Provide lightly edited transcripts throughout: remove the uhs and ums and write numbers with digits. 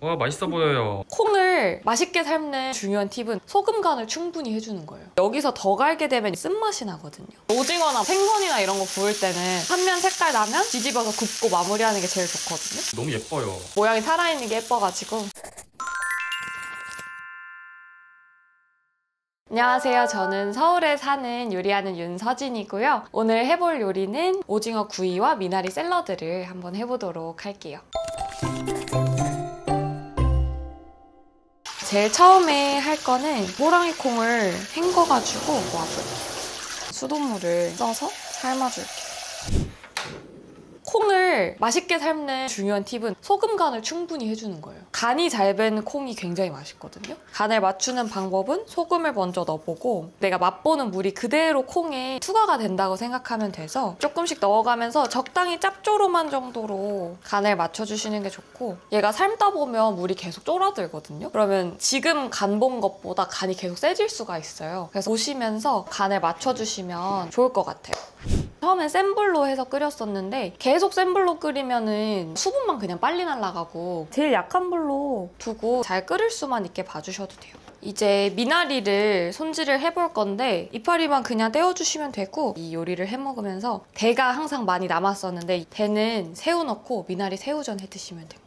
와, 맛있어 보여요. 콩을 맛있게 삶는 중요한 팁은 소금 간을 충분히 해주는 거예요. 여기서 더 갈게 되면 쓴맛이 나거든요. 오징어나 생선이나 이런 거 구울 때는 한 면 색깔 나면 뒤집어서 굽고 마무리하는 게 제일 좋거든요. 너무 예뻐요. 모양이 살아있는 게 예뻐가지고. 안녕하세요. 저는 서울에 사는 요리하는 윤서진이고요. 오늘 해볼 요리는 오징어 구이와 미나리 샐러드를 한번 해보도록 할게요. 제일 처음에 할 거는 호랑이 콩을 헹궈가지고 모아볼게요. 수돗물을 써서 삶아줄게요. 콩을 맛있게 삶는 중요한 팁은 소금 간을 충분히 해주는 거예요. 간이 잘 밴 콩이 굉장히 맛있거든요. 간을 맞추는 방법은 소금을 먼저 넣어보고 내가 맛보는 물이 그대로 콩에 투과가 된다고 생각하면 돼서 조금씩 넣어가면서 적당히 짭조름한 정도로 간을 맞춰주시는 게 좋고, 얘가 삶다 보면 물이 계속 쫄아들거든요. 그러면 지금 간 본 것보다 간이 계속 세질 수가 있어요. 그래서 보시면서 간을 맞춰주시면 좋을 것 같아요. 처음엔 센 불로 해서 끓였었는데 계속 센 불로 끓이면은 수분만 그냥 빨리 날아가고 제일 약한 불로 두고 잘 끓을 수만 있게 봐주셔도 돼요. 이제 미나리를 손질을 해볼 건데 이파리만 그냥 떼어주시면 되고, 이 요리를 해먹으면서 대가 항상 많이 남았었는데 대는 새우 넣고 미나리 새우전 해드시면 됩니다.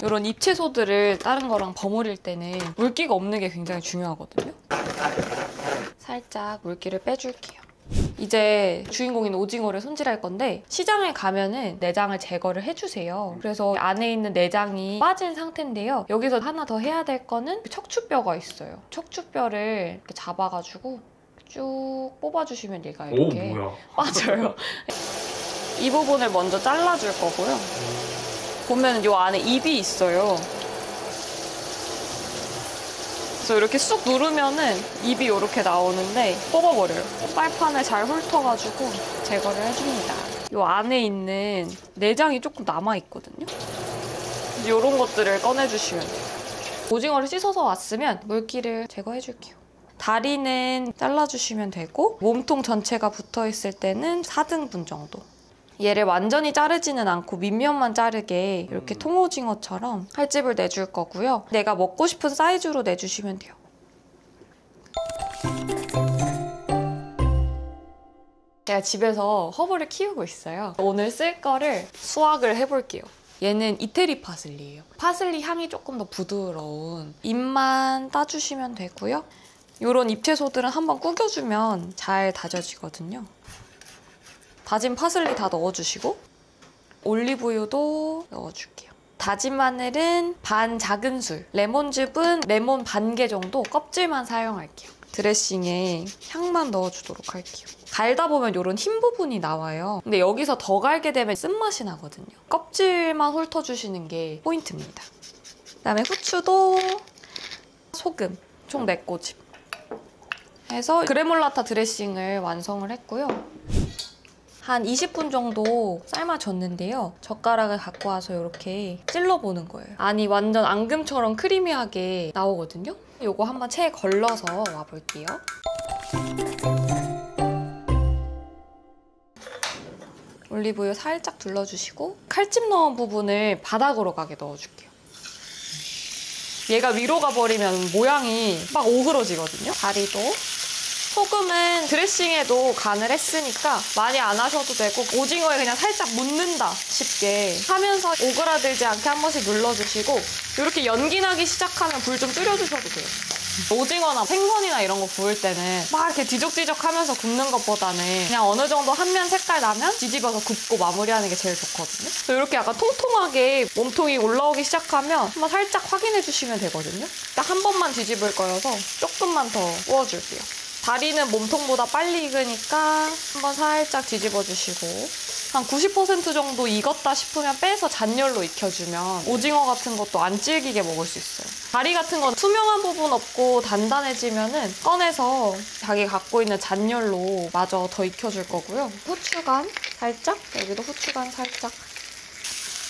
이런 잎채소들을 다른 거랑 버무릴 때는 물기가 없는 게 굉장히 중요하거든요. 살짝 물기를 빼줄게요. 이제 주인공인 오징어를 손질할 건데 시장에 가면은 내장을 제거를 해주세요. 그래서 안에 있는 내장이 빠진 상태인데요. 여기서 하나 더 해야 될 거는 척추뼈가 있어요. 척추뼈를 이렇게 잡아가지고 쭉 뽑아주시면 얘가 이렇게 빠져요. 이 부분을 먼저 잘라줄 거고요. 보면 이 안에 입이 있어요. 그래서 이렇게 쑥 누르면은 입이 이렇게 나오는데 뽑아버려요. 빨판을 잘 훑어가지고 제거를 해줍니다. 이 안에 있는 내장이 조금 남아있거든요. 이런 것들을 꺼내주시면 돼요. 오징어를 씻어서 왔으면 물기를 제거해줄게요. 다리는 잘라주시면 되고 몸통 전체가 붙어있을 때는 4등분 정도. 얘를 완전히 자르지는 않고 밑면만 자르게 이렇게 통오징어처럼 칼집을 내줄 거고요. 내가 먹고 싶은 사이즈로 내주시면 돼요. 제가 집에서 허브를 키우고 있어요. 오늘 쓸 거를 수확을 해볼게요. 얘는 이태리 파슬리예요. 파슬리 향이 조금 더 부드러운 잎만 따주시면 되고요. 이런 잎채소들은 한번 구겨주면 잘 다져지거든요. 다진 파슬리 다 넣어주시고 올리브유도 넣어줄게요. 다진 마늘은 반 작은술, 레몬즙은 레몬 반 개 정도 껍질만 사용할게요. 드레싱에 향만 넣어주도록 할게요. 갈다 보면 이런 흰 부분이 나와요. 근데 여기서 더 갈게 되면 쓴맛이 나거든요. 껍질만 훑어주시는 게 포인트입니다. 그다음에 후추도 소금 총 4꼬집 해서 그래몰라타 드레싱을 완성을 했고요. 한 20분 정도 삶아줬는데요. 젓가락을 갖고 와서 이렇게 찔러보는 거예요. 안이 완전 앙금처럼 크리미하게 나오거든요. 이거 한번 체에 걸러서 와볼게요. 올리브유 살짝 둘러주시고 칼집 넣은 부분을 바닥으로 가게 넣어줄게요. 얘가 위로 가버리면 모양이 막 오그러지거든요. 다리도. 소금은 드레싱에도 간을 했으니까 많이 안 하셔도 되고 오징어에 그냥 살짝 묻는다 싶게 하면서 오그라들지 않게 한 번씩 눌러주시고 이렇게 연기 나기 시작하면 불 좀 줄여주셔도 돼요. 오징어나 생선이나 이런 거 구울 때는 막 이렇게 뒤적뒤적 하면서 굽는 것보다는 그냥 어느 정도 한 면 색깔 나면 뒤집어서 굽고 마무리하는 게 제일 좋거든요. 그래서 이렇게 약간 통통하게 몸통이 올라오기 시작하면 한번 살짝 확인해 주시면 되거든요. 딱 한 번만 뒤집을 거여서 조금만 더 구워줄게요. 다리는 몸통보다 빨리 익으니까 한번 살짝 뒤집어 주시고 한 90% 정도 익었다 싶으면 빼서 잔열로 익혀주면 오징어 같은 것도 안 질기게 먹을 수 있어요. 다리 같은 건 투명한 부분 없고 단단해지면은 꺼내서 자기 갖고 있는 잔열로 마저 더 익혀줄 거고요. 후추간 살짝, 여기도 후추간 살짝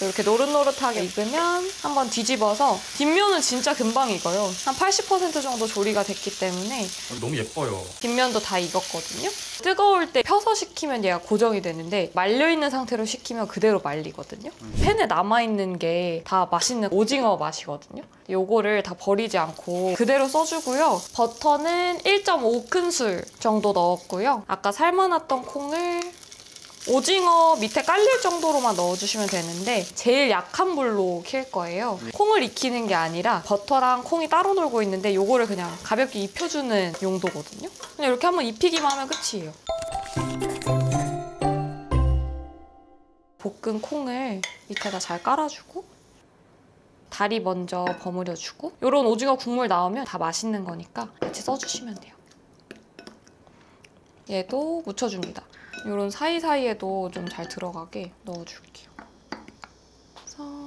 이렇게 노릇노릇하게 익으면 한번 뒤집어서 뒷면은 진짜 금방 익어요. 한 80% 정도 조리가 됐기 때문에 너무 예뻐요. 뒷면도 다 익었거든요. 뜨거울 때 펴서 식히면 얘가 고정이 되는데 말려있는 상태로 식히면 그대로 말리거든요. 팬에 남아있는 게 다 맛있는 오징어 맛이거든요. 요거를 다 버리지 않고 그대로 써주고요. 버터는 1.5큰술 정도 넣었고요. 아까 삶아놨던 콩을 오징어 밑에 깔릴 정도로만 넣어주시면 되는데 제일 약한 불로 킬 거예요. 콩을 익히는 게 아니라 버터랑 콩이 따로 놀고 있는데 요거를 그냥 가볍게 입혀주는 용도거든요. 그냥 이렇게 한번 입히기만 하면 끝이에요. 볶은 콩을 밑에다 잘 깔아주고 다리 먼저 버무려주고 이런 오징어 국물 나오면 다 맛있는 거니까 같이 써주시면 돼요. 얘도 묻혀줍니다. 이런 사이사이에도 좀 잘 들어가게 넣어줄게요. 그래서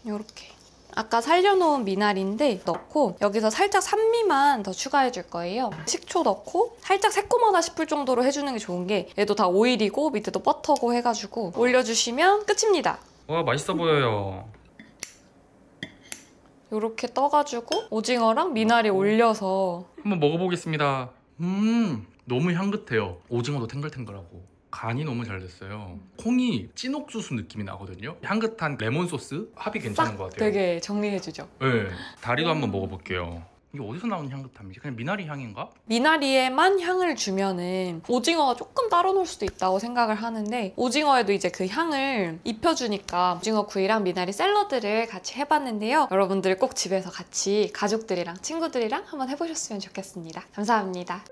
이렇게 아까 살려놓은 미나리인데 넣고 여기서 살짝 산미만 더 추가해줄 거예요. 식초 넣고 살짝 새콤하다 싶을 정도로 해주는 게 좋은 게 얘도 다 오일이고 밑에도 버터고 해가지고 올려주시면 끝입니다. 와, 맛있어 보여요. 이렇게 떠가지고 오징어랑 미나리 올려서 한번 먹어보겠습니다. 너무 향긋해요. 오징어도 탱글탱글하고 간이 너무 잘 됐어요. 콩이 찐 옥수수 느낌이 나거든요. 향긋한 레몬 소스 합이 괜찮은 것 같아요. 되게 정리해주죠. 네, 다리도 한번 먹어볼게요. 이게 어디서 나오는 향긋함이지? 그냥 미나리 향인가? 미나리에만 향을 주면은 오징어가 조금 따로 놀 수도 있다고 생각을 하는데 오징어에도 이제 그 향을 입혀주니까 오징어 구이랑 미나리 샐러드를 같이 해봤는데요. 여러분들 꼭 집에서 같이 가족들이랑 친구들이랑 한번 해보셨으면 좋겠습니다. 감사합니다.